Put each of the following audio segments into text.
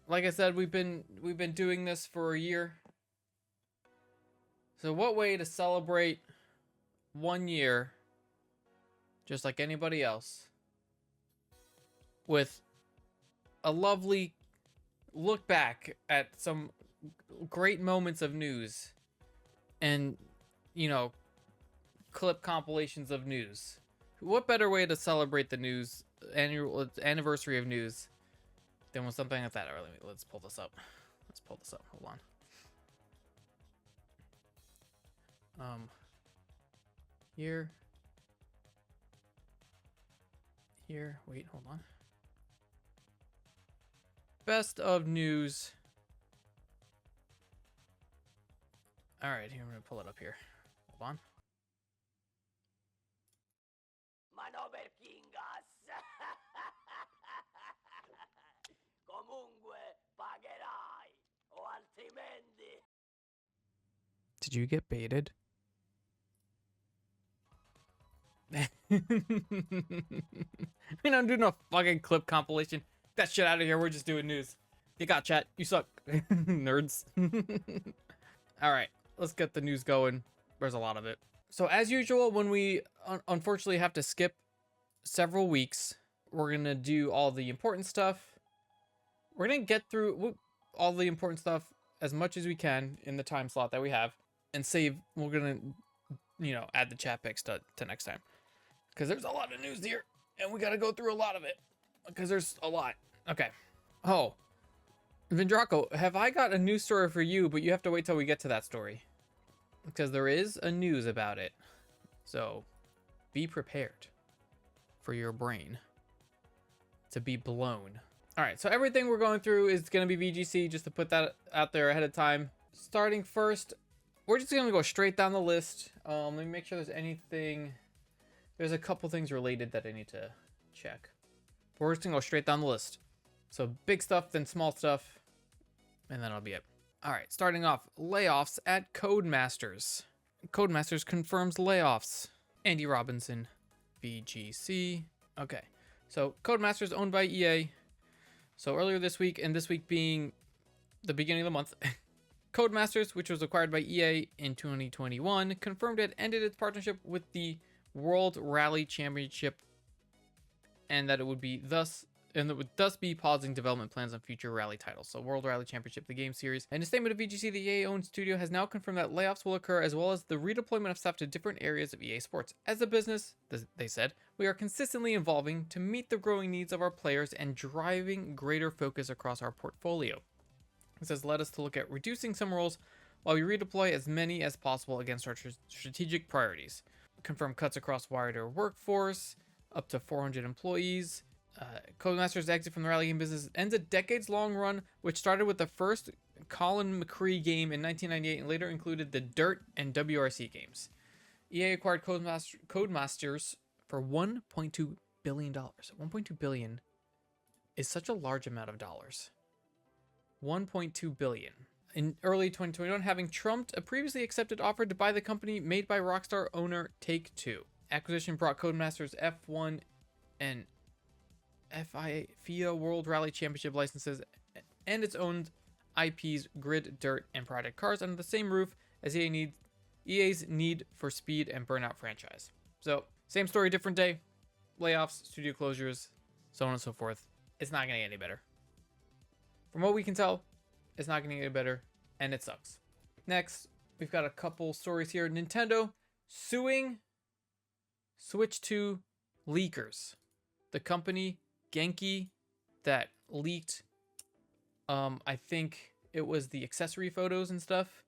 like I said, we've been doing this for a year. So what way to celebrate 1 year, just like anybody else, with a lovely look back at some great moments of news and, clip compilations of news. What better way to celebrate the news anniversary of news than with something like that? All right, let's pull this up. Hold on. Here. Wait, hold on. Best of news. All right, here, I'm gonna pull it up here. Hold on. Did you get baited? We're not doing a fucking clip compilation. Get that shit out of here. We're just doing news. You got chat. You suck. Nerds. All right, let's get the news going. There's a lot of it. So as usual, when we unfortunately have to skip several weeks, we're going to do all the important stuff. We're going to get through all the important stuff as much as we can in the time slot that we have and save. We're going to, add the chat picks to next time. Because there's a lot of news here, and we got to go through a lot of it. Because there's a lot. Okay. Oh. Vindraco, have I got a news story for you, but you have to wait till we get to that story. Because there is a news about it. So, be prepared for your brain to be blown. Alright, so everything we're going through is going to be VGC, just to put that out there ahead of time. Starting first, we're just going to go straight down the list. Let me make sure there's anything... There's a couple things related that I need to check. But we're just going to go straight down the list. So big stuff, then small stuff, and then that'll be it. All right, starting off, layoffs at Codemasters. Codemasters confirms layoffs. Andy Robinson, VGC. Okay, so Codemasters owned by EA. So earlier this week, and this week being the beginning of the month, Codemasters, which was acquired by EA in 2021, confirmed it ended its partnership with the World Rally Championship, and that it would thus be pausing development plans on future rally titles. So World Rally Championship, the game series. In a statement of VGC, the EA-owned studio has now confirmed that layoffs will occur, as well as the redeployment of staff to different areas of EA Sports. As a business, they said, we are consistently evolving to meet the growing needs of our players and driving greater focus across our portfolio. This has led us to look at reducing some roles while we redeploy as many as possible against our strategic priorities. Confirmed cuts across wider workforce, up to 400 employees. Codemasters' exit from the rally game business ends a decades-long run, which started with the first Colin McCree game in 1998 and later included the Dirt and WRC games. EA acquired Codemasters for $1.2 billion. $1.2 billion is such a large amount of dollars. $1.2 billion. In early 2021, having trumped a previously accepted offer to buy the company made by Rockstar owner Take-Two. Acquisition brought Codemasters F1 and FIA World Rally Championship licenses and its own IPs Grid, Dirt, and Project Cars under the same roof as EA's Need for Speed and Burnout franchise. So, same story, different day. Layoffs, studio closures, so on and so forth. It's not going to get any better. From what we can tell, it's not going to get any better, and it sucks. Next, we've got a couple stories here. Nintendo suing Switch 2 leakers. The company Genki that leaked, I think it was the accessory photos and stuff.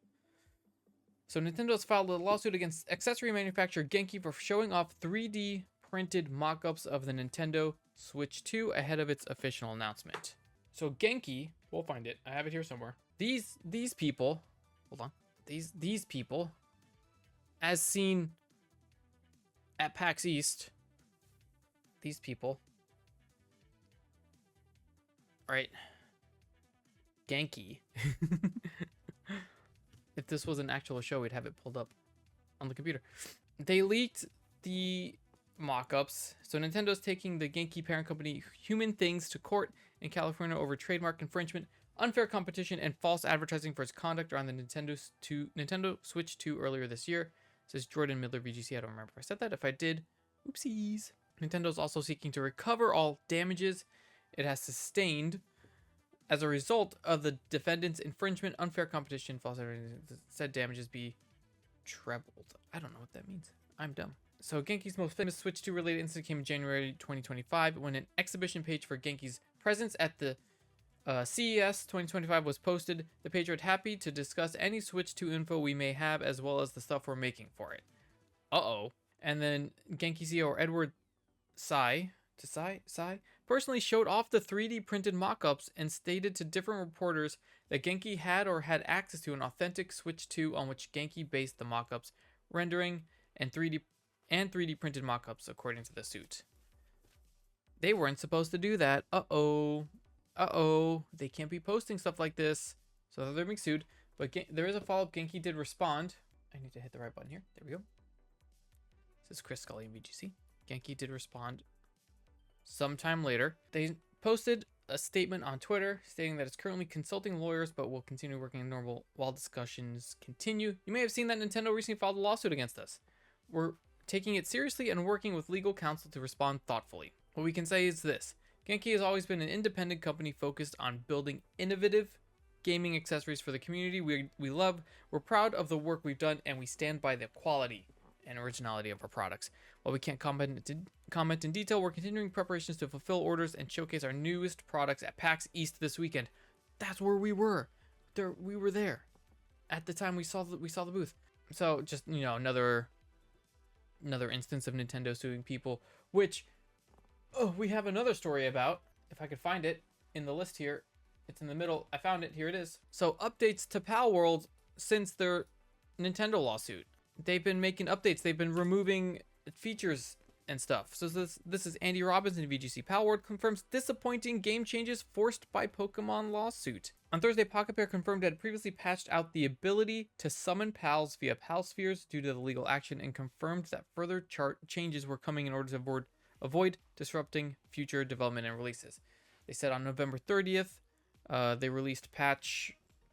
So Nintendo's filed a lawsuit against accessory manufacturer Genki for showing off 3D printed mock-ups of the Nintendo Switch 2 ahead of its official announcement. So Genki, we'll find it. I have it here somewhere. These people, hold on. These people, as seen at PAX East, these people, right? Genki. If this was an actual show, we'd have it pulled up on the computer. They leaked the mock-ups. So Nintendo's taking the Genki parent company Human Things to court in California over trademark infringement, unfair competition, and false advertising for its conduct around the Nintendo Switch 2 earlier this year, says Jordan Miller, VGC. I don't remember if I said that. If I did, oopsies. Nintendo's also seeking to recover all damages it has sustained as a result of the defendant's infringement, unfair competition, false advertising. Said damages be trebled. I don't know what that means. I'm dumb. So Genki's most famous Switch 2 related incident came in January 2025 when an exhibition page for Genki's presence at the CES 2025 was posted. The page read, "Happy to discuss any Switch 2 info we may have as well as the stuff we're making for it." Uh-oh. And then Genki CEO Edward Sai personally showed off the 3D printed mock-ups and stated to different reporters that Genki had access to an authentic Switch 2 on which Genki based the mock-ups, rendering, and 3D printed mock-ups, according to the suit. They weren't supposed to do that. Uh-oh. They can't be posting stuff like this. So they're being sued. But there is a follow-up. Genki did respond. I need to hit the right button here. There we go. This is Chris Scully in VGC. Genki did respond sometime later. They posted a statement on Twitter stating that it's currently consulting lawyers but will continue working normal while discussions continue. You may have seen that Nintendo recently filed a lawsuit against us. We're taking it seriously and working with legal counsel to respond thoughtfully. What we can say is this: Genki has always been an independent company focused on building innovative gaming accessories for the community we love. We're proud of the work we've done and we stand by the quality and originality of our products. While we can't comment in detail, we're continuing preparations to fulfill orders and showcase our newest products at PAX East this weekend. That's where we were. We were there at the time we saw the booth. So just, another instance of Nintendo suing people, which we have another story about. If I could find it in the list here, it's in the middle. I found it. Here it is. So updates to Pal World since their Nintendo lawsuit. They've been making updates. They've been removing features and stuff. So this is Andy Robbins in VGC. Pal World confirms disappointing game changes forced by Pokemon lawsuit. On Thursday, Pocket Pair confirmed it had previously patched out the ability to summon pals via Pal Spheres due to the legal action and confirmed that further changes were coming in order to avoid disrupting future development and releases. They said on November 30th, they released patch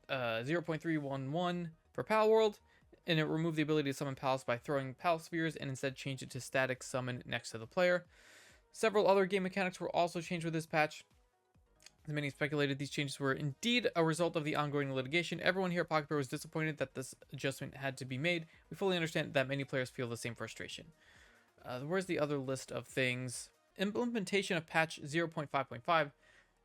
0.311 for Pal World, and it removed the ability to summon pals by throwing Pal Spheres and instead changed it to static summon next to the player. Several other game mechanics were also changed with this patch. As many speculated, these changes were indeed a result of the ongoing litigation. Everyone here at Pocket Pair was disappointed that this adjustment had to be made. We fully understand that many players feel the same frustration. Where's the other list of things? Implementation of patch 0.5.5.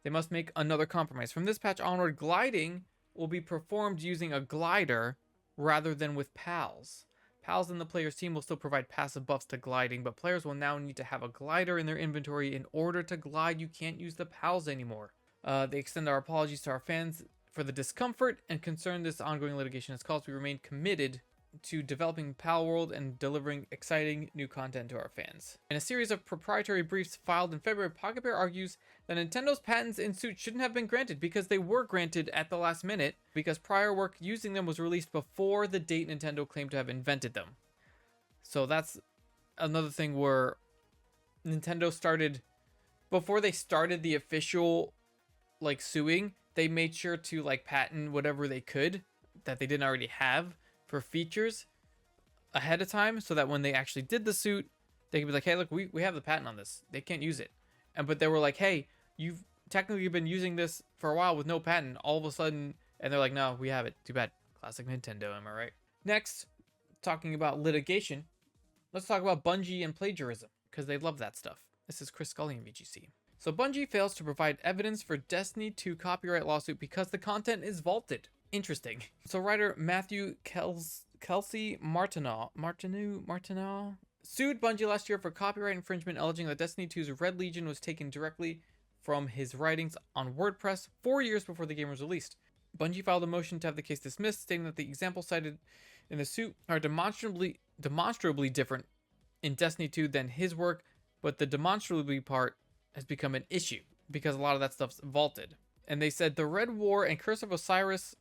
They must make another compromise. From this patch onward, gliding will be performed using a glider rather than with pals. Pals in the player's team will still provide passive buffs to gliding, but players will now need to have a glider in their inventory in order to glide. You can't use the pals anymore. They extend our apologies to our fans for the discomfort and concern this ongoing litigation has caused. We remain committed to developing Pal World and delivering exciting new content to our fans. In a series of proprietary briefs filed in February, Pocket Pair argues that Nintendo's patents in suit shouldn't have been granted because they were granted at the last minute because prior work using them was released before the date Nintendo claimed to have invented them. So that's another thing where Nintendo started, before they started the official suing, they made sure to patent whatever they could that they didn't already have for features ahead of time, so that when they actually did the suit, they could be like, hey, look, we have the patent on this. They can't use it. But they were like, hey, you've technically been using this for a while with no patent. All of a sudden, and they're like, no, we have it. Too bad. Classic Nintendo, am I right? Next, talking about litigation, let's talk about Bungie and plagiarism, because they love that stuff. This is Chris Scully in VGC. So Bungie fails to provide evidence for Destiny 2 copyright lawsuit because the content is vaulted. Interesting. So writer Matthew Kelsey Martineau sued Bungie last year for copyright infringement, alleging that Destiny 2's Red Legion was taken directly from his writings on WordPress 4 years before the game was released. Bungie filed a motion to have the case dismissed, stating that the examples cited in the suit are demonstrably different in Destiny 2 than his work, but the demonstrably part has become an issue because a lot of that stuff's vaulted. And they said the Red War and Curse of Osiris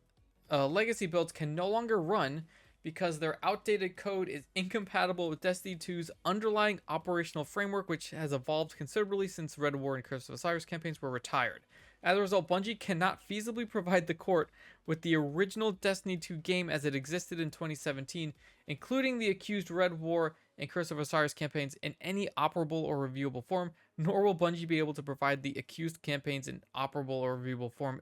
legacy builds can no longer run because their outdated code is incompatible with Destiny 2's underlying operational framework, which has evolved considerably since Red War and Curse of Osiris campaigns were retired. As a result, Bungie cannot feasibly provide the court with the original Destiny 2 game as it existed in 2017, including the accused Red War and Curse of Osiris campaigns in any operable or reviewable form, nor will Bungie be able to provide the accused campaigns in operable or reviewable form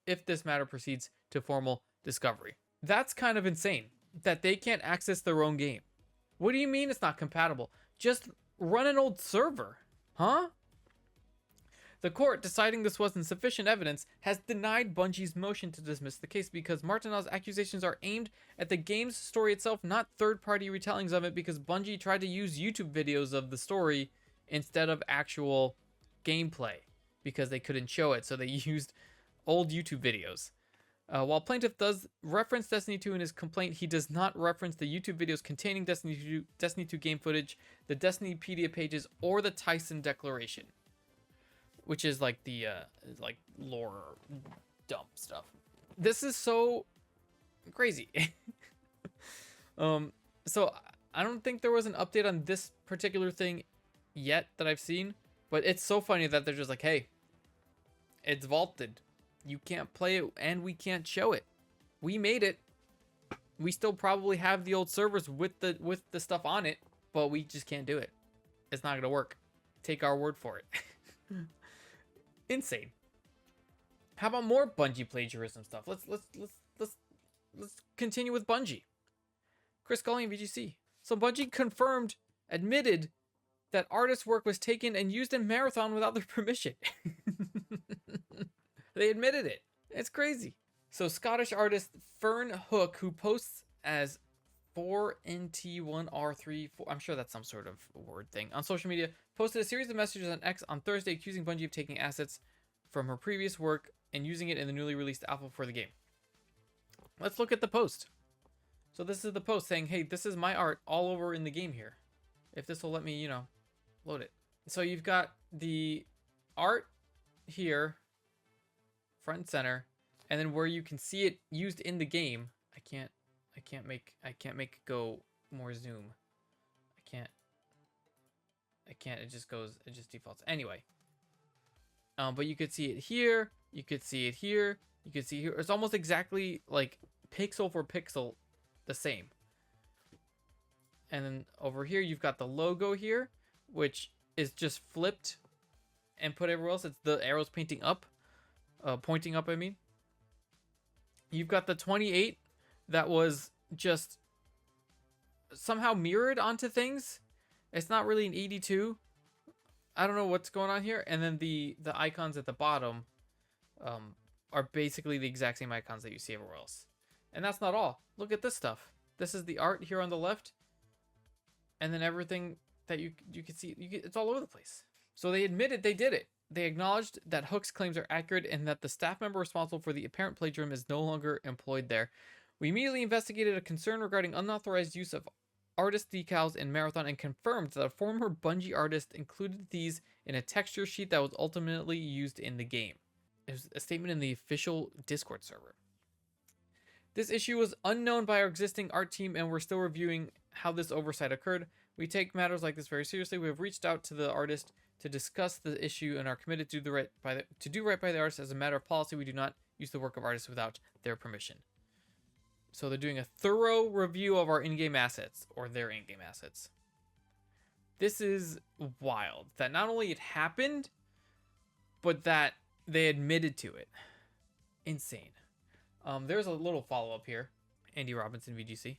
if this matter proceeds to formal discovery. That's kind of insane that they can't access their own game. What do you mean it's not compatible? Just run an old server, huh? The court, deciding this wasn't sufficient evidence, has denied Bungie's motion to dismiss the case because Martinel's accusations are aimed at the game's story itself, not third-party retellings of it, because Bungie tried to use YouTube videos of the story instead of actual gameplay because they couldn't show it, so they used old YouTube videos. While plaintiff does reference Destiny 2 in his complaint, he does not reference the YouTube videos containing Destiny 2 game footage, the Destinypedia pages, or the Tyson Declaration, which is like the like lore dump stuff. This is so crazy. So I don't think there was an update on this particular thing yet that I've seen, but it's so funny that they're just like, hey, it's vaulted. You can't play it and we can't show it. We made it. We still probably have the old servers with the stuff on it, but we just can't do it. It's not gonna work. Take our word for it. Insane. How about more Bungie plagiarism stuff? Let's continue with Bungie. Chris Scully, VGC. So Bungie admitted that artist work was taken and used in Marathon without their permission. They admitted it. It's crazy. So Scottish artist Fern Hook, who posts as 4NT1R3, I'm sure that's some sort of word thing, on social media, posted a series of messages on X on Thursday accusing Bungie of taking assets from her previous work and using it in the newly released alpha for the game. Let's look at the post. So this is the post saying, hey, this is my art all over in the game here. If this will let me, load it. So you've got the art here, front and center, and then where you can see it used in the game. I can't make it go more zoom. I can't, it just defaults. Anyway. But you could see it here, you could see it here, you could see here. It's almost exactly like pixel for pixel the same. And then over here you've got the logo here, which is just flipped and put everywhere else. It's the arrows pointing up, I mean. You've got the 28 that was just somehow mirrored onto things. It's not really an 82. I don't know what's going on here. And then the icons at the bottom are basically the exact same icons that you see everywhere else. And that's not all. Look at this stuff. This is the art here on the left. And then everything that you can see, it's all over the place. So they admitted they did it. They acknowledged that Hook's claims are accurate and that the staff member responsible for the apparent plagiarism is no longer employed there. We immediately investigated a concern regarding unauthorized use of artist decals in Marathon and confirmed that a former Bungie artist included these in a texture sheet that was ultimately used in the game. It was a statement in the official Discord server. This issue was unknown by our existing art team and we're still reviewing how this oversight occurred. We take matters like this very seriously. We have reached out to the artist to discuss the issue and are committed to do right by the artist. As a matter of policy, we do not use the work of artists without their permission. So they're doing a thorough review of our in-game assets, or their in-game assets. This is wild. That not only it happened, but that they admitted to it. Insane. There's a little follow-up here. Andy Robinson, VGC.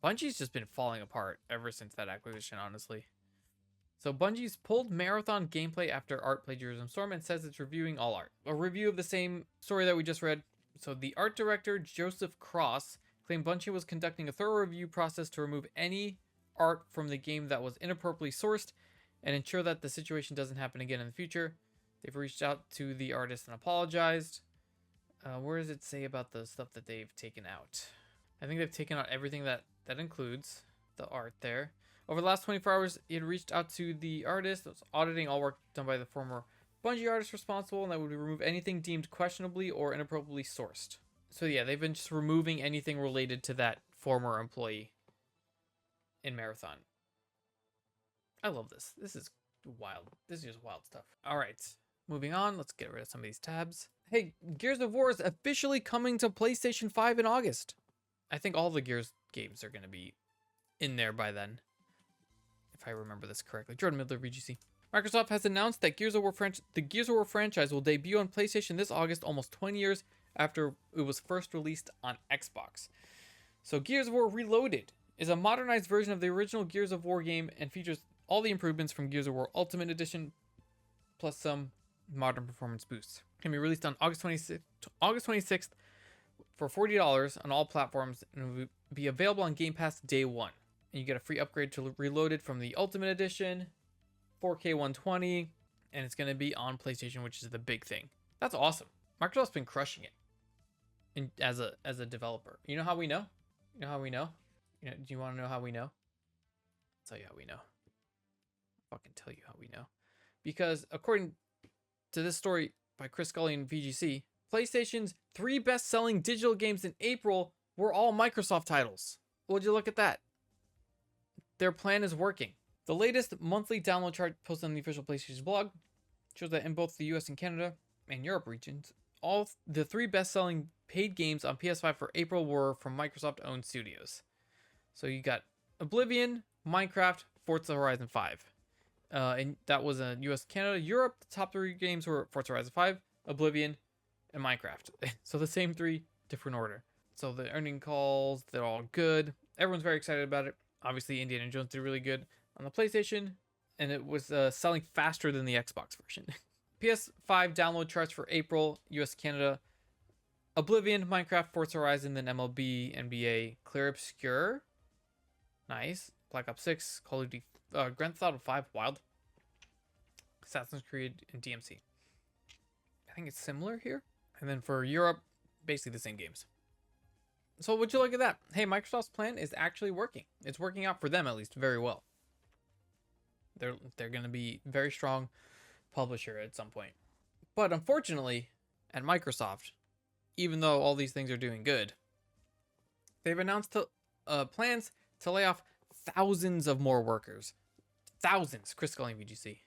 Bungie's just been falling apart ever since that acquisition, honestly. So Bungie's pulled Marathon gameplay after art plagiarism storm and says it's reviewing all art. A review of the same story that we just read. So the art director, Joseph Cross, claimed Bungie was conducting a thorough review process to remove any art from the game that was inappropriately sourced and ensure that the situation doesn't happen again in the future. They've reached out to the artist and apologized. Where does it say about the stuff that they've taken out? I think they've taken out everything that includes the art there. Over the last 24 hours, he had reached out to the artist that was auditing all work done by the former Bungie artist responsible, and that would remove anything deemed questionably or inappropriately sourced. So yeah, they've been just removing anything related to that former employee in Marathon. I love this. This is wild. This is just wild stuff. All right, Moving on, let's get rid of some of these tabs. Hey, Gears of War is officially coming to PlayStation 5 in August. I think all the Gears games are going to be in there by then, if I remember this correctly. Jordan Midler, VGC. Microsoft has announced that the Gears of War franchise will debut on PlayStation this August, almost 20 years after it was first released on Xbox. So Gears of War Reloaded is a modernized version of the original Gears of War game and features all the improvements from Gears of War Ultimate Edition, plus some modern performance boosts. It can be released on August 26th for $40 on all platforms, and will be available on Game Pass day one. And you get a free upgrade to Reloaded from the Ultimate Edition, 4K 120, and it's going to be on PlayStation, which is the big thing. That's awesome. Microsoft's been crushing it as a developer. You know how we know? You know how we know? Do you want to know how we know? I'll tell you how we know. I'll fucking tell you how we know. Because according to this story by Chris Scully and VGC, PlayStation's 3 best-selling digital games in April were all Microsoft titles. Would you look at that? Their plan is working. The latest monthly download chart posted on the official PlayStation blog shows that in both the US and Canada and Europe regions, all the 3 best-selling paid games on PS5 for April were from Microsoft-owned studios. So you got Oblivion, Minecraft, Forza Horizon 5. And that was in US, Canada. Europe, the top 3 games were Forza Horizon 5, Oblivion, and Minecraft. So the same 3, different order. So the earning calls, they're all good. Everyone's very excited about it. Obviously, Indiana Jones did really good on the PlayStation, and it was selling faster than the Xbox version. PS5 download charts for April, US, Canada. Oblivion, Minecraft, Forza Horizon, then MLB, NBA, Clear Obscure. Nice. Black Ops 6, Call of Duty, Grand Theft Auto 5, Wild, Assassin's Creed, and DMC. I think it's similar here. And then for Europe, basically the same games. So would you look at that? Hey, Microsoft's plan is actually working. It's working out for them, at least, very well. They're going to be very strong publisher at some point. But unfortunately, at Microsoft, even though all these things are doing good, they've announced plans to lay off thousands of more workers. Thousands, Chris Scully, VGC.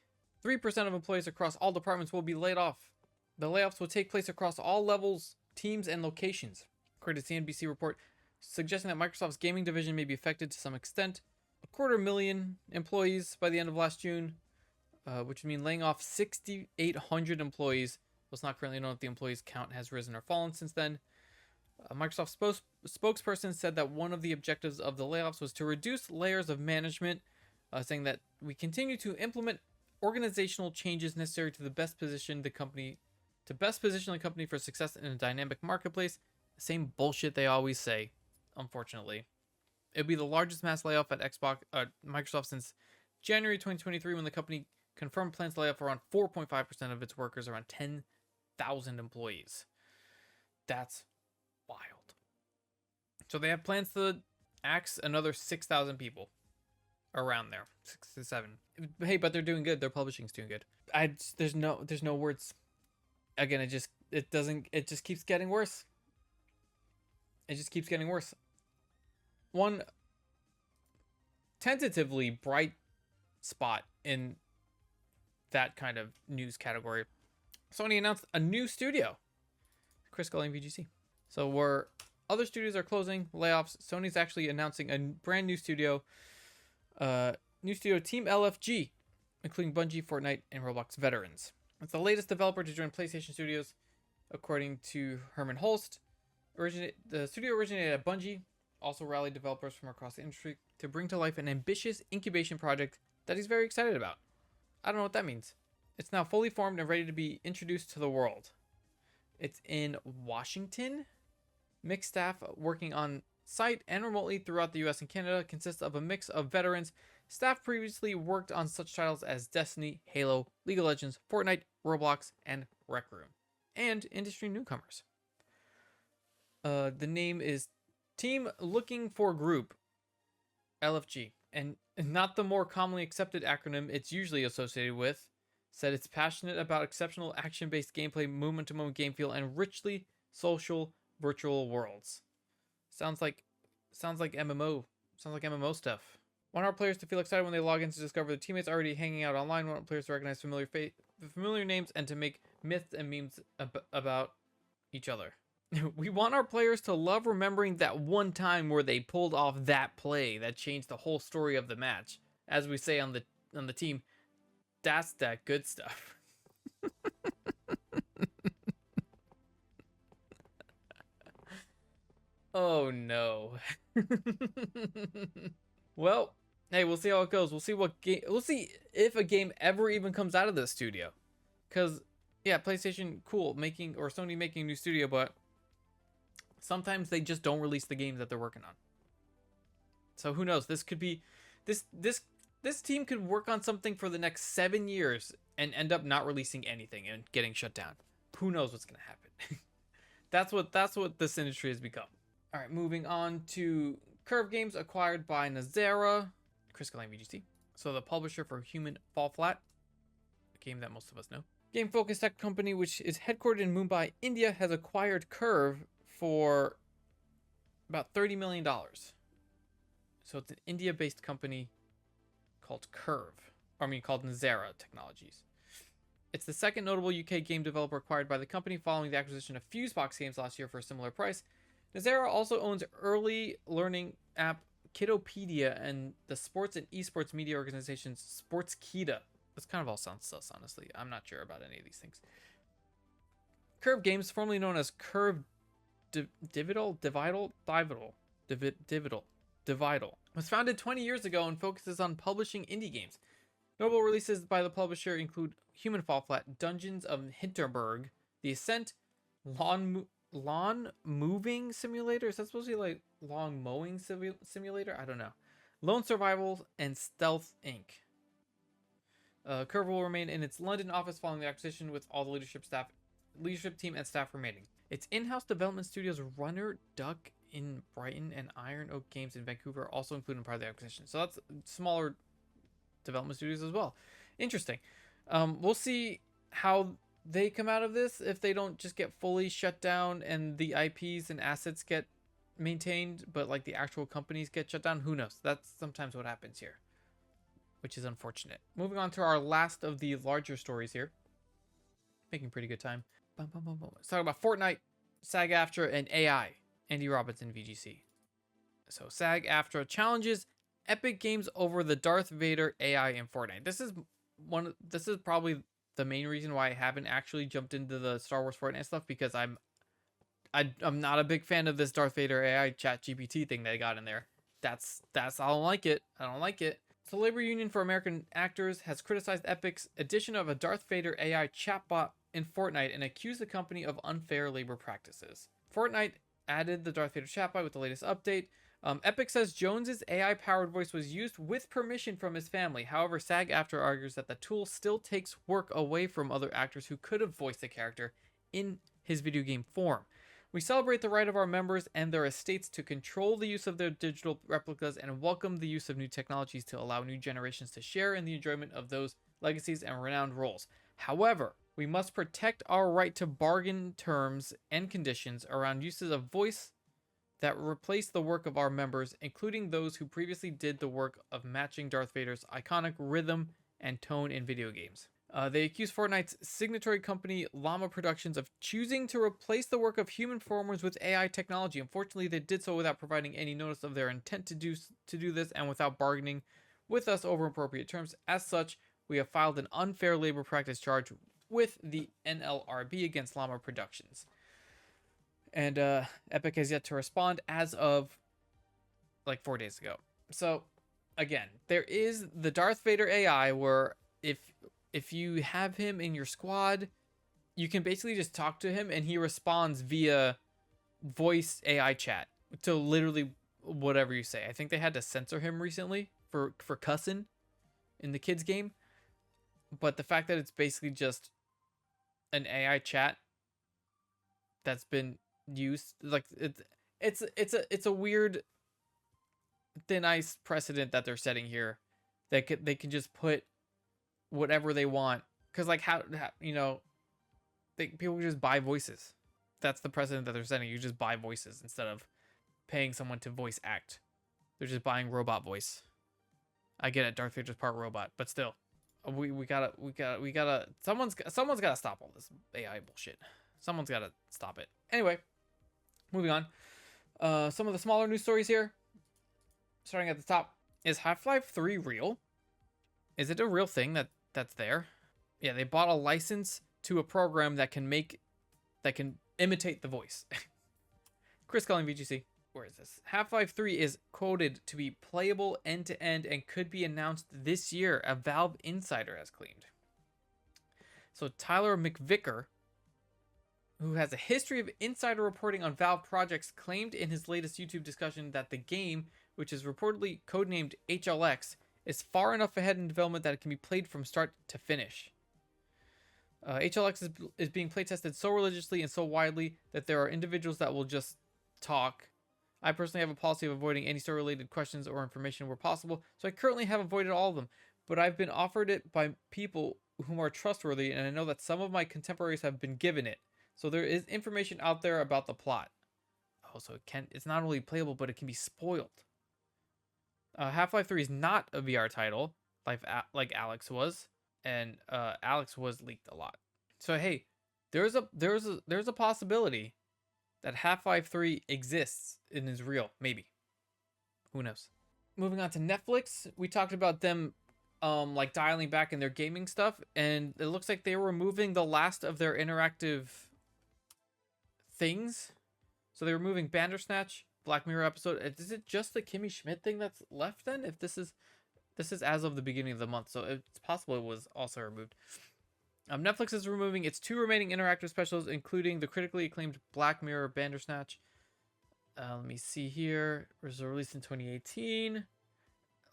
3% of employees across all departments will be laid off. The layoffs will take place across all levels, teams, and locations, according to CNBC report, suggesting that Microsoft's gaming division may be affected to some extent. 250,000 employees by the end of last June, which would mean laying off 6,800 employees. It's not currently known if the employees count has risen or fallen since then. Microsoft spokesperson said that one of the objectives of the layoffs was to reduce layers of management, saying that we continue to implement organizational changes necessary to best position the company for success in a dynamic marketplace. The same bullshit they always say, unfortunately. It'll be the largest mass layoff at Microsoft since January 2023, when the company confirmed plans to lay off around 4.5% of its workers, around 10,000 employees. That's wild. So they have plans to axe another 6,000 people, around there, 6 to 7. Hey, but they're doing good. Their publishing's doing good. There's no words. Again, it just keeps getting worse. It just keeps getting worse. One tentatively bright spot in that kind of news category, Sony announced a new studio. Chris Scully and VGC. So where other studios are closing, layoffs, Sony's actually announcing a brand new studio. Team LFG, including Bungie, Fortnite, and Roblox veterans. It's the latest developer to join PlayStation Studios, according to Herman Holst. The studio originated at Bungie, also rallied developers from across the industry to bring to life an ambitious incubation project that he's very excited about. I don't know what that means. It's now fully formed and ready to be introduced to the world. It's in Washington. Mixed staff working on site and remotely throughout the US and Canada consists of a mix of veterans. Staff previously worked on such titles as Destiny, Halo, League of Legends, Fortnite, Roblox, and Rec Room, and industry newcomers. The name is Team Looking for Group, LFG, and not the more commonly accepted acronym it's usually associated with. Said it's passionate about exceptional action-based gameplay, moment-to-moment game feel, and richly social virtual worlds. Sounds like MMO. Sounds like MMO stuff. Want our players to feel excited when they log in to discover their teammates already hanging out online. Want players to recognize familiar familiar names and to make myths and memes about each other. We want our players to love remembering that one time where they pulled off that play that changed the whole story of the match. As we say on the team, that's that good stuff. Oh no. Well, hey, we'll see how it goes. We'll see what game. We'll see if a game ever even comes out of this studio. Cause yeah, PlayStation, cool, making or Sony making a new studio, but sometimes they just don't release the games that they're working on. So who knows? This could be, this team could work on something for the next 7 years and end up not releasing anything and getting shut down. Who knows what's gonna happen? That's what this industry has become. All right, moving on to Curve Games, acquired by Nazera, Chris Galang VGC. So the publisher for Human Fall Flat, a game that most of us know. Game-focused tech company, which is headquartered in Mumbai, India, has acquired Curve for about $30 million. So it's an India-based company called called Nazera Technologies. It's the second notable UK game developer acquired by the company following the acquisition of Fusebox Games last year for a similar price. Nazera also owns early learning app Kidopedia and the sports and esports media organization Sportskeeda. This kind of all sounds sus, honestly. I'm not sure about any of these things. Curve Games, formerly known as Curve Dividal, was founded 20 years ago and focuses on publishing indie games. Notable releases by the publisher include Human Fall Flat, Dungeons of Hinterberg, The Ascent, Lawn Moving Simulator. Is that supposed to be like lawn mowing simulator? I don't know. Lone Survival and Stealth Inc. Curve will remain in its London office following the acquisition, with all the leadership team and staff remaining. Its in-house development studios Runner Duck in Brighton and Iron Oak Games in Vancouver also included in part of the acquisition. So that's smaller development studios as well. Interesting. We'll see how they come out of this, if they don't just get fully shut down and the IPs and assets get maintained, but like the actual companies get shut down. Who knows? That's sometimes what happens here, which is unfortunate. Moving on to our last of the larger stories here. Making pretty good time. Let's talk about Fortnite, SAG-AFTRA, and AI. Andy Robinson, VGC. So SAG-AFTRA challenges Epic Games over the Darth Vader AI in Fortnite. This is probably the main reason why I haven't actually jumped into the Star Wars Fortnite stuff, because I'm not a big fan of this Darth Vader AI chat GPT thing they got in there. That's I don't like it. I don't like it. So Labor Union for American Actors has criticized Epic's addition of a Darth Vader AI chatbot in Fortnite and accused the company of unfair labor practices. Fortnite added the Darth Vader chatbot with the latest update. Epic says Jones's AI-powered voice was used with permission from his family. However, SAG-AFTRA argues that the tool still takes work away from other actors who could have voiced the character in his video game form. We celebrate the right of our members and their estates to control the use of their digital replicas and welcome the use of new technologies to allow new generations to share in the enjoyment of those legacies and renowned roles. However, we must protect our right to bargain terms and conditions around uses of voice that replace the work of our members, including those who previously did the work of matching Darth Vader's iconic rhythm and tone in video games. They accuse Fortnite's signatory company, Llama Productions, of choosing to replace the work of human performers with AI technology. Unfortunately, they did so without providing any notice of their intent to do this and without bargaining with us over appropriate terms. As such, we have filed an unfair labor practice charge with the NLRB against Llama Productions. And Epic has yet to respond as of like 4 days ago. So again, there is the Darth Vader AI where if you have him in your squad, you can basically just talk to him and he responds via voice AI chat to literally whatever you say. I think they had to censor him recently for cussing in the kids game. But the fact that it's basically just an AI chat that's been used, like it's a weird thin ice precedent that they're setting here. They can just put whatever they want, because like how you know, people just buy voices. That's the precedent that they're setting. You just buy voices instead of paying someone to voice act. They're just buying robot voice. I get it, Darth Vader's part robot, but still, We gotta. Someone's gotta stop all this AI bullshit. Someone's gotta stop it. Anyway, moving on. Some of the smaller news stories here. Starting at the top, is Half-Life 3 real? Is it a real thing that's there? Yeah, they bought a license to a program that can imitate the voice. Chris calling VGC. Where is this? Half-Life 3 is quoted to be playable end-to-end and could be announced this year, a Valve insider has claimed. So Tyler McVicker, who has a history of insider reporting on Valve projects, claimed in his latest YouTube discussion that the game, which is reportedly codenamed HLX, is far enough ahead in development that it can be played from start to finish. HLX is being playtested so religiously and so widely that there are individuals that will just talk. I personally have a policy of avoiding any story-related questions or information where possible, so I currently have avoided all of them, but I've been offered it by people whom are trustworthy, and I know that some of my contemporaries have been given it. So there is information out there about the plot. Oh, so it's not only playable, but it can be spoiled. Half-Life 3 is not a VR title, like Alex was, and Alex was leaked a lot. So hey, there's a possibility that Half-Life 3 exists and is real, maybe. Who knows? Moving on to Netflix, we talked about them like dialing back in their gaming stuff, and it looks like they were removing the last of their interactive things. So they're removing Bandersnatch, Black Mirror episode. Is it just the Kimmy Schmidt thing that's left then? If this is as of the beginning of the month, so it's possible it was also removed. Netflix is removing its 2 remaining interactive specials, including the critically acclaimed Black Mirror Bandersnatch. Let me see here. It was released in 2018.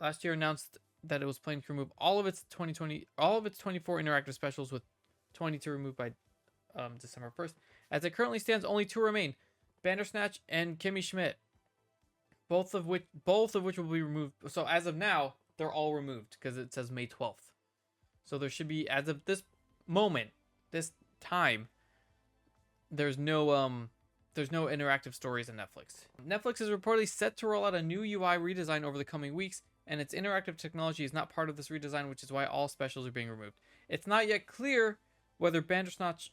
Last year announced that it was planning to remove all of its 24 interactive specials, with 20 to remove by December 1st. As it currently stands, only 2 remain: Bandersnatch and Kimmy Schmidt, both of which will be removed. So as of now, they're all removed because it says May 12th. So there should be, as of this moment, this time, there's no interactive stories on Netflix. Netflix is reportedly set to roll out a new UI redesign over the coming weeks, and its interactive technology is not part of this redesign, which is why all specials are being removed. It's not yet clear whether Bandersnatch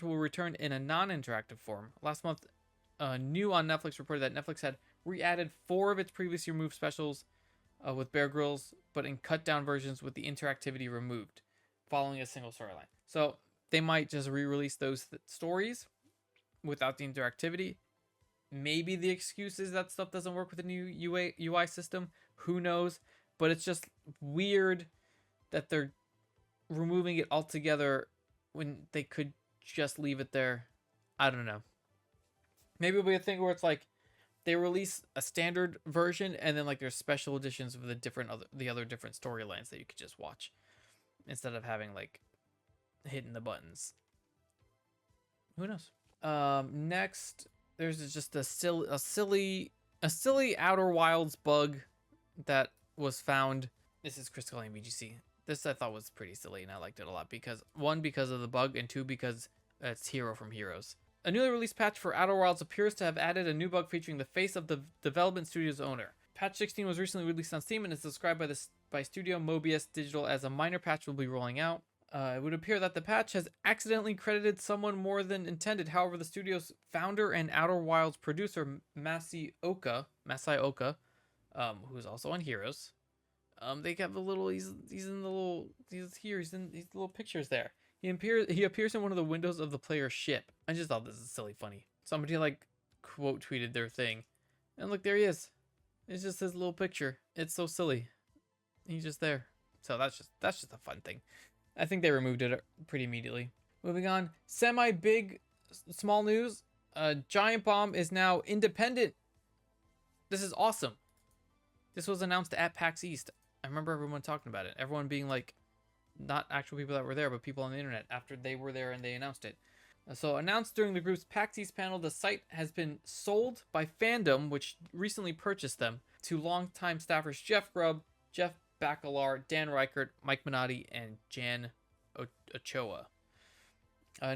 will return in a non-interactive form. Last month, New on Netflix reported that Netflix had re-added 4 of its previously removed specials with Bear Grylls, but in cut-down versions with the interactivity removed, following a single storyline. So they might just re-release those stories without the interactivity. Maybe the excuse is that stuff doesn't work with the new UI system. Who knows? But it's just weird that they're removing it altogether when they could just leave it there. I don't know. Maybe it'll be a thing where it's like they release a standard version and then like there's special editions of the other different storylines that you could just watch instead of having like hitting the buttons. Who knows? Next, there's just a silly Outer Wilds bug that was found. This is Chris calling VGC. This I thought was pretty silly and I liked it a lot because, 1, because of the bug, and 2, because it's Hero from Heroes. A newly released patch for Outer Wilds appears to have added a new bug featuring the face of the development studio's owner. Patch 16 was recently released on Steam and is described by Studio Mobius Digital as a minor patch will be rolling out. It would appear that the patch has accidentally credited someone more than intended. However, the studio's founder and Outer Wilds producer, Masai Oka, who is also on Heroes, they have a little. He's in these little pictures there. He appears in one of the windows of the player's ship. I just thought this is silly funny. Somebody like quote tweeted their thing, and look, there he is. It's just his little picture. It's so silly. He's just there. So that's just a fun thing. I think they removed it pretty immediately. Moving on, small news. Giant Bomb is now independent. This is awesome. This was announced at PAX East. I remember everyone talking about it. Everyone being like, not actual people that were there, but people on the internet after they were there and they announced it. So announced during the group's PAX East panel, the site has been sold by Fandom, which recently purchased them, to longtime staffers Jeff Grubb, Jeff Bacalar, Dan Reichert, Mike Minotti, and Jan Ochoa.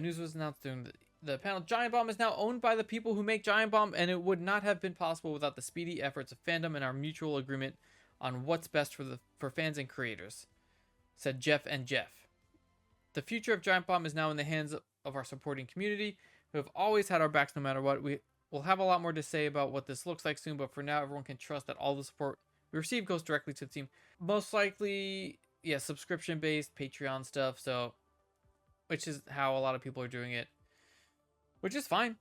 News was announced during the panel. Giant Bomb is now owned by the people who make Giant Bomb, and it would not have been possible without the speedy efforts of Fandom and our mutual agreement on what's best for fans and creators. said Jeff and Jeff. The future of Giant Bomb is now in the hands of our supporting community, who have always had our backs no matter what. We'll have a lot more to say about what this looks like soon, but for now, everyone can trust that all the support we receive goes directly to the team. Most likely, yeah, subscription-based Patreon stuff, so which is how a lot of people are doing it, which is fine.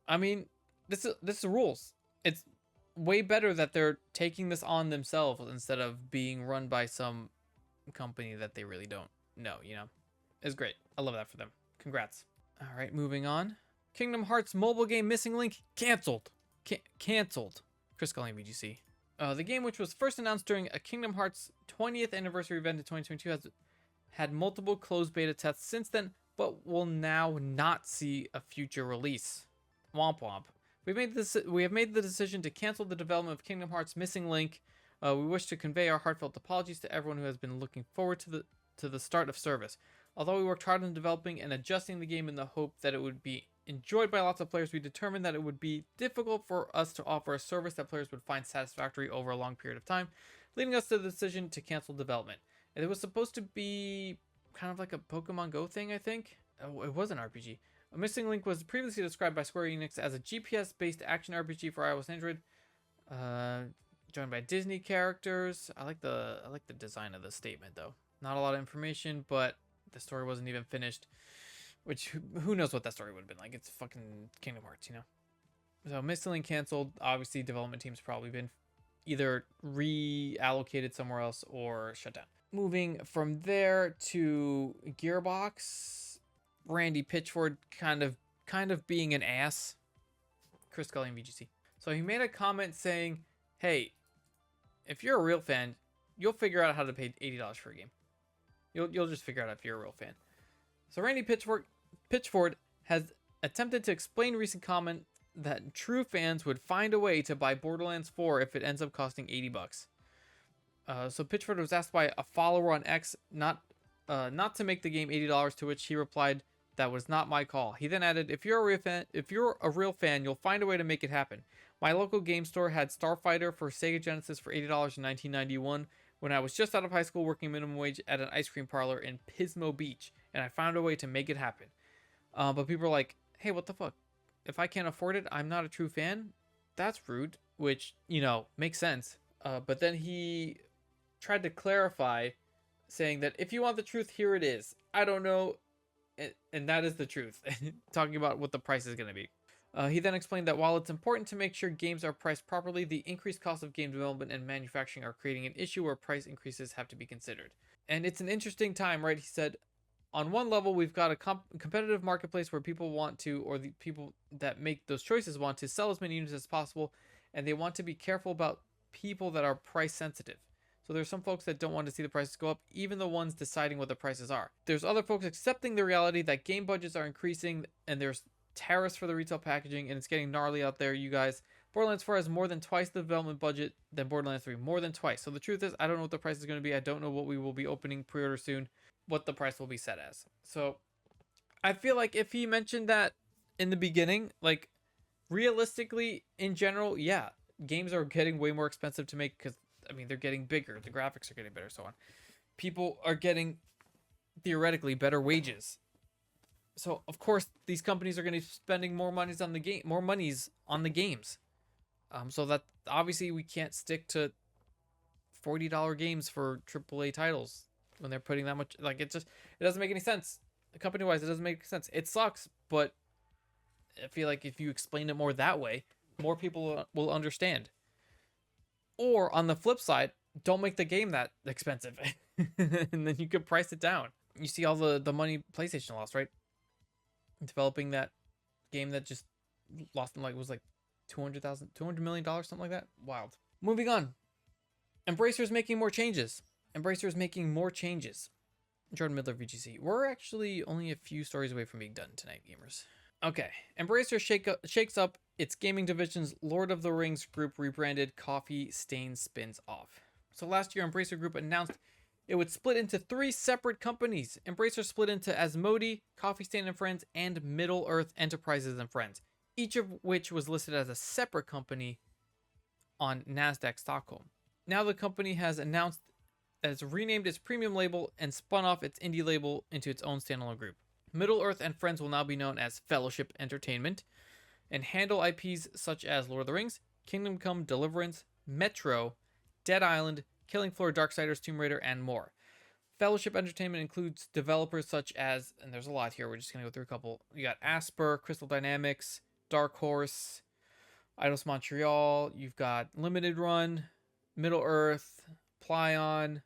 I mean, this is the rules. It's way better that they're taking this on themselves instead of being run by some company that they really don't know, you know? It's great. I love that for them. Congrats. All right, moving on. Kingdom Hearts mobile game Missing Link canceled. Canceled. Chris calling VGC. The game, which was first announced during a Kingdom Hearts 20th anniversary event in 2022, has had multiple closed beta tests since then, but will now not see a future release. Womp womp. We have made the decision to cancel the development of Kingdom Hearts Missing Link. We wish to convey our heartfelt apologies to everyone who has been looking forward to the start of service. Although we worked hard on developing and adjusting the game in the hope that it would be enjoyed by lots of players, we determined that it would be difficult for us to offer a service that players would find satisfactory over a long period of time, leading us to the decision to cancel development. And it was supposed to be kind of like a Pokemon Go thing, I think. Oh, it was an RPG. A Missing Link was previously described by Square Enix as a GPS-based action RPG for iOS and Android, joined by Disney characters. I like the design of the statement though. Not a lot of information, but the story wasn't even finished, which who knows what that story would have been like. It's fucking Kingdom Hearts, you know. So Missing Link canceled. Obviously, development team's probably been either reallocated somewhere else or shut down. Moving from there to Gearbox, Randy Pitchford kind of being an ass. Chris Scully and VGC. So he made a comment saying, "Hey, if you're a real fan, you'll figure out how to pay $80 for a game. You'll just figure it out if you're a real fan." So Randy Pitchford has attempted to explain recent comment that true fans would find a way to buy Borderlands 4 if it ends up costing $80. So Pitchford was asked by a follower on X not to make the game $80, to which he replied, "That was not my call." He then added, if you're a real fan, you'll find a way to make it happen. My local game store had Starfighter for Sega Genesis for $80 in 1991 when I was just out of high school working minimum wage at an ice cream parlor in Pismo Beach, and I found a way to make it happen. But people are like, hey, what the fuck? If I can't afford it, I'm not a true fan? That's rude, which, you know, makes sense. But then he tried to clarify, saying that if you want the truth, here it is. I don't know, and that is the truth. Talking about what the price is going to be. He then explained that while it's important to make sure games are priced properly, the increased cost of game development and manufacturing are creating an issue where price increases have to be considered. And it's an interesting time, right? He said, on one level, we've got a competitive marketplace where people want to, or the people that make those choices want to sell as many units as possible, and they want to be careful about people that are price sensitive. So there's some folks that don't want to see the prices go up, even the ones deciding what the prices are. There's other folks accepting the reality that game budgets are increasing, and there's tariffs for the retail packaging, and it's getting gnarly out there, you guys. Borderlands 4 has more than twice the development budget than Borderlands 3. More than twice. So the truth is, I don't know what the price is going to be. I don't know what we will be opening pre-order soon, what the price will be set as. So I feel like if he mentioned that in the beginning, like realistically, in general, yeah, games are getting way more expensive to make because, I mean, they're getting bigger. The graphics are getting better, so on. People are getting, theoretically, better wages. So of course these companies are going to be spending more monies on the games. So that obviously we can't stick to $40 games for AAA titles when they're putting that much. Like it doesn't make any sense. Company wise, it doesn't make sense. It sucks, but I feel like if you explain it more that way, more people will understand. Or on the flip side, don't make the game that expensive, and then you could price it down. You see all the money PlayStation lost, right? Developing that game that just lost them, like, was like $200 million, something like that. Wild. Moving on. Embracer's making more changes. Jordan Midler, VGC. We're actually only a few stories away from being done tonight, gamers. Okay. Embracer shakes up its gaming division's Lord of the Rings group, rebranded Coffee Stain spins off. So last year, Embracer Group announced it would split into 3 separate companies. Embracer split into Asmodee, Coffee Stain and Friends, and Middle-earth Enterprises and Friends, each of which was listed as a separate company on NASDAQ Stockholm. Now the company has announced that has renamed its premium label and spun off its indie label into its own standalone group. Middle-earth and Friends will now be known as Fellowship Entertainment and handle IPs such as Lord of the Rings, Kingdom Come Deliverance, Metro, Dead Island, Killing Floor, Darksiders, Tomb Raider, and more. Fellowship Entertainment includes developers such as, and there's a lot here, we're just going to go through a couple. You got Asper, Crystal Dynamics, Dark Horse, Eidos Montreal, you've got Limited Run, Middle-earth, Plaion,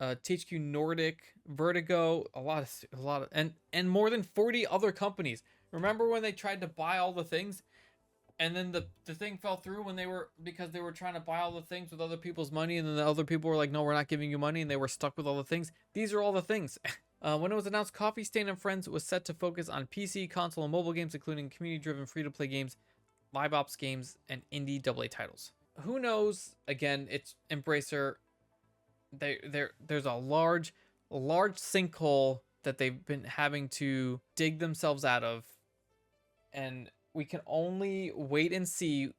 THQ Nordic, Vertigo, a lot of, and more than 40 other companies. Remember when they tried to buy all the things, and then the thing fell through because they were trying to buy all the things with other people's money, and then the other people were like, no, we're not giving you money, and they were stuck with all the things. These are all the things. When it was announced, Coffee Stain and Friends was set to focus on PC, console, and mobile games, including community-driven free-to-play games, live ops games, and indie AA titles. Who knows? Again, it's Embracer. There's a large sinkhole that they've been having to dig themselves out of, and we can only wait and see,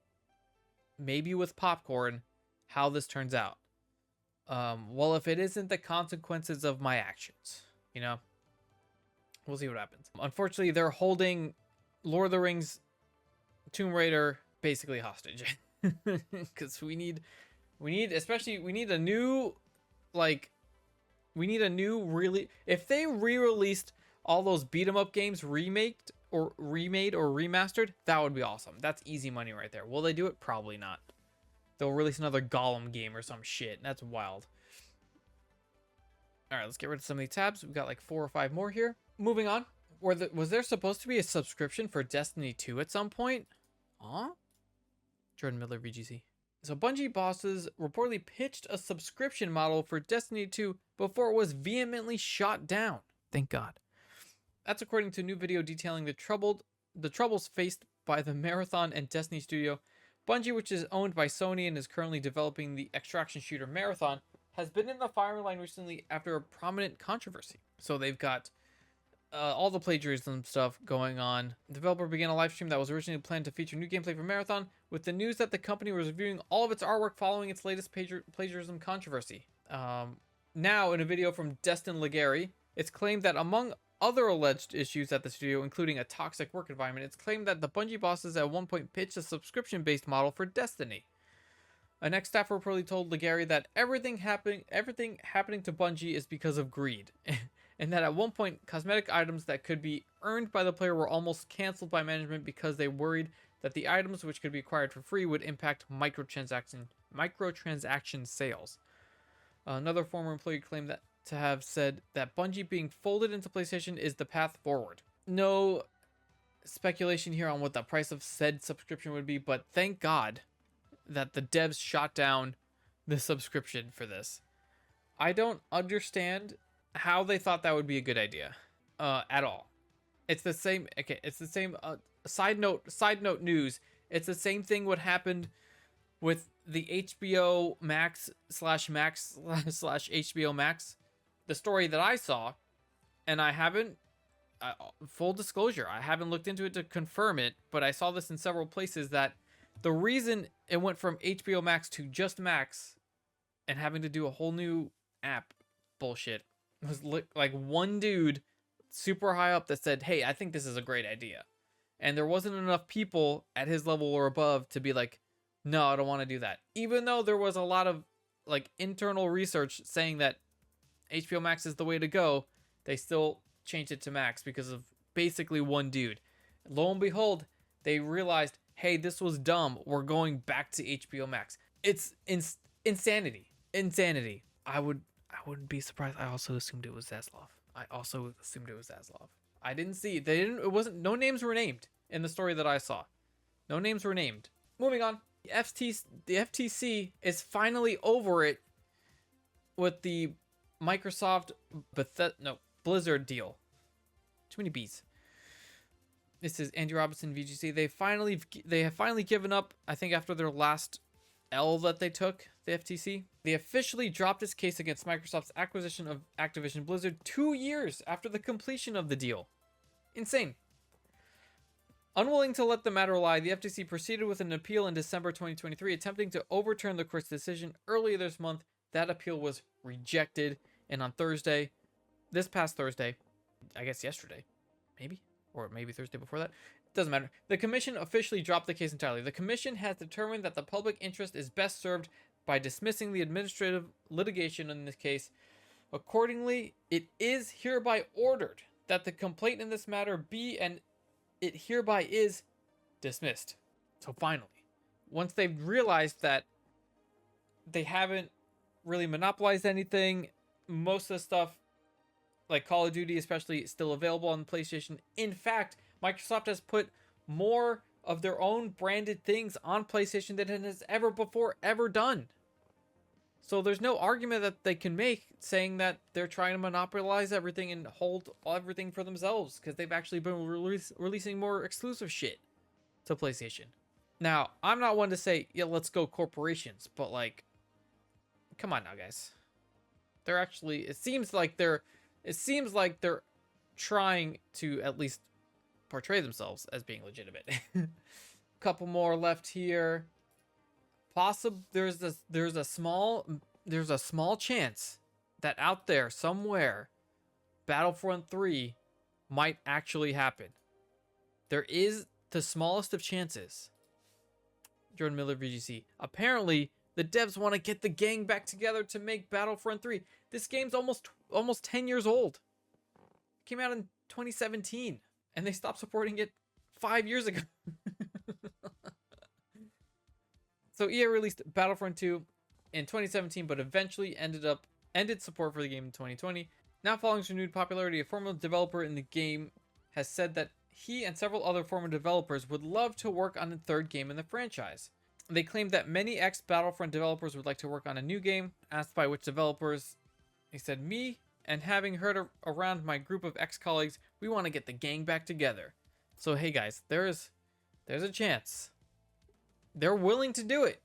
maybe with popcorn, how this turns out. Well, if it isn't the consequences of my actions, we'll see what happens. Unfortunately, they're holding Lord of the Rings, Tomb Raider basically hostage, because we need a new, really, if they re-released all those beat 'em up games remade or remastered, that would be awesome. That's easy money right there. Will they do it? Probably not. They'll release another Gollum game or some shit. That's wild. All right, let's get rid of some of these tabs. We've got like 4 or 5 more here. Moving on. Was there supposed to be a subscription for Destiny 2 at some point? Huh? Jordan Miller, VGC. So Bungie bosses reportedly pitched a subscription model for Destiny 2 before it was vehemently shot down. Thank God. That's according to a new video detailing the troubles faced by the Marathon and Destiny studio. Bungie, which is owned by Sony and is currently developing the extraction shooter Marathon, has been in the firing line recently after a prominent controversy. So they've got all the plagiarism stuff going on. The developer began a live stream that was originally planned to feature new gameplay for Marathon, with the news that the company was reviewing all of its artwork following its latest plagiarism controversy. Now, in a video from Destin Legary, it's claimed that among other alleged issues at the studio, including a toxic work environment, it's claimed that the Bungie bosses at one point pitched a subscription-based model for Destiny. An ex-staffer reportedly told Legary that everything happening to Bungie is because of greed, and that at one point, cosmetic items that could be earned by the player were almost canceled by management because they worried that the items, which could be acquired for free, would impact microtransaction sales. Another former employee claimed that to have said that Bungie being folded into PlayStation is the path forward. No speculation here on what the price of said subscription would be, but thank God that the devs shot down the subscription for this. I don't understand how they thought that would be a good idea at all. It's the same. Okay, it's the same. Side note news. It's the same thing what happened with the HBO Max / HBO Max. The story that I saw, and I haven't, full disclosure, I haven't looked into it to confirm it, but I saw this in several places that the reason it went from HBO Max to just Max and having to do a whole new app bullshit was like one dude super high up that said, hey, I think this is a great idea. And there wasn't enough people at his level or above to be like, no, I don't want to do that. Even though there was a lot of like internal research saying that HBO Max is the way to go, they still changed it to Max because of basically one dude. Lo and behold, they realized, hey, this was dumb. We're going back to HBO Max. It's insanity. I wouldn't be surprised. I also assumed it was Zaslav. I didn't see. No names were named in the story that I saw. No names were named. Moving on. The FTC is finally over it with the Microsoft Blizzard deal. Too many B's. This is Andy Robinson, VGC. They have finally given up, I think, after their last L that they took, the FTC. They officially dropped its case against Microsoft's acquisition of Activision Blizzard 2 years after the completion of the deal. Insane. Unwilling to let the matter lie, the FTC proceeded with an appeal in December 2023, attempting to overturn the court's decision. Earlier this month, That appeal was rejected. And on Thursday, this past Thursday, I guess yesterday, maybe, or maybe Thursday before that, doesn't matter. The commission officially dropped the case entirely. The commission has determined that the public interest is best served by dismissing the administrative litigation in this case. Accordingly, it is hereby ordered that the complaint in this matter be, and it hereby is, dismissed. So finally, once they've realized that they haven't really monopolized anything, most of the stuff, like Call of Duty especially, is still available on the PlayStation. In fact, Microsoft has put more of their own branded things on PlayStation than it has ever before ever done. So there's no argument that they can make saying that they're trying to monopolize everything and hold everything for themselves, because they've actually been releasing more exclusive shit to PlayStation. Now, I'm not one to say, yeah, let's go corporations, but like, come on now, guys. They're actually, it seems like they're trying to at least portray themselves as being legitimate. Couple more left here. There's a small chance that out there somewhere Battlefront 3 might actually happen. There is the smallest of chances. Jordan Miller, VGC. Apparently, the devs want to get the gang back together to make Battlefront 3. This game's almost 10 years old. It came out in 2017, and they stopped supporting it 5 years ago. So EA released Battlefront 2 in 2017, but eventually ended support for the game in 2020. Now, following renewed popularity, a former developer in the game has said that he and several other former developers would love to work on a third game in the franchise. They claimed that many ex-Battlefront developers would like to work on a new game. Asked by which developers, he said, "Me, and having heard around my group of ex-colleagues, we want to get the gang back together." So hey guys, there's a chance. They're willing to do it.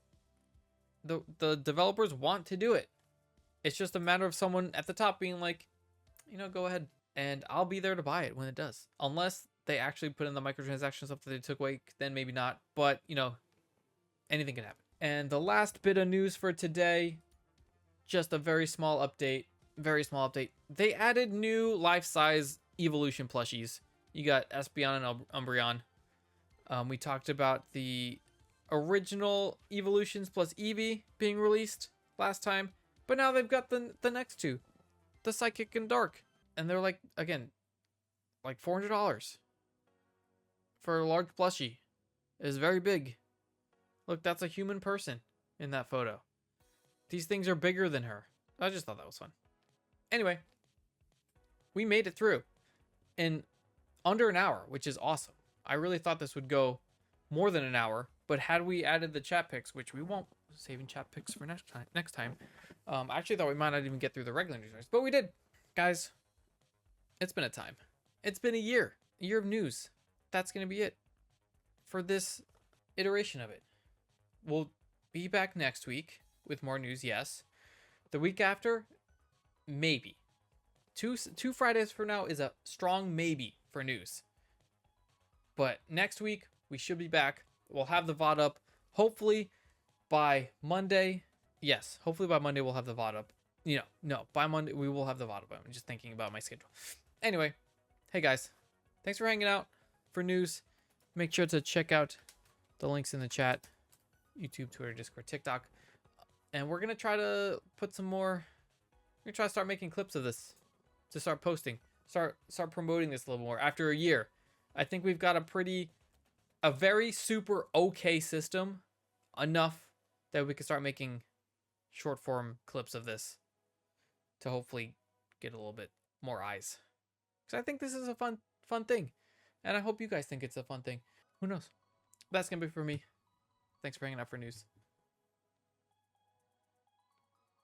The developers want to do it. It's just a matter of someone at the top being like, go ahead, and I'll be there to buy it when it does. Unless they actually put in the microtransaction stuff that they took away, then maybe not. But, anything can happen. And the last bit of news for today, just a very small update. Very small update. They added new life-size Evolution plushies. You got Espeon and Umbreon. We talked about the original Evolutions plus Eevee being released last time, but now they've got the next two, the Psychic and Dark, and they're like, again, like $400 for a large plushie. It is very big. Look, that's a human person in that photo. These things are bigger than her. I just thought that was fun. Anyway, we made it through in under an hour, which is awesome. I really thought this would go more than an hour, but had we added the chat picks, which we won't, saving chat picks for next time. I actually thought we might not even get through the regular news, but we did. Guys, it's been a time. It's been a year of news. That's going to be it for this iteration of it. We'll be back next week with more news, yes. The week after, maybe. Two Fridays from now is a strong maybe for news. But next week, we should be back. We'll have the VOD up. Hopefully by Monday. Yes, hopefully by Monday we'll have the VOD up. No, by Monday we will have the VOD up. I'm just thinking about my schedule. Anyway, hey guys, thanks for hanging out for news. Make sure to check out the links in the chat. YouTube, Twitter, Discord, TikTok. And we're going to try to put some more... We're going to try to start making clips of this. To start posting. Start promoting this a little more. After a year, I think we've got a very super okay system. Enough that we can start making short form clips of this. To hopefully get a little bit more eyes. Because I think this is a fun thing. And I hope you guys think it's a fun thing. Who knows? That's going to be for me. Thanks for hanging out for news.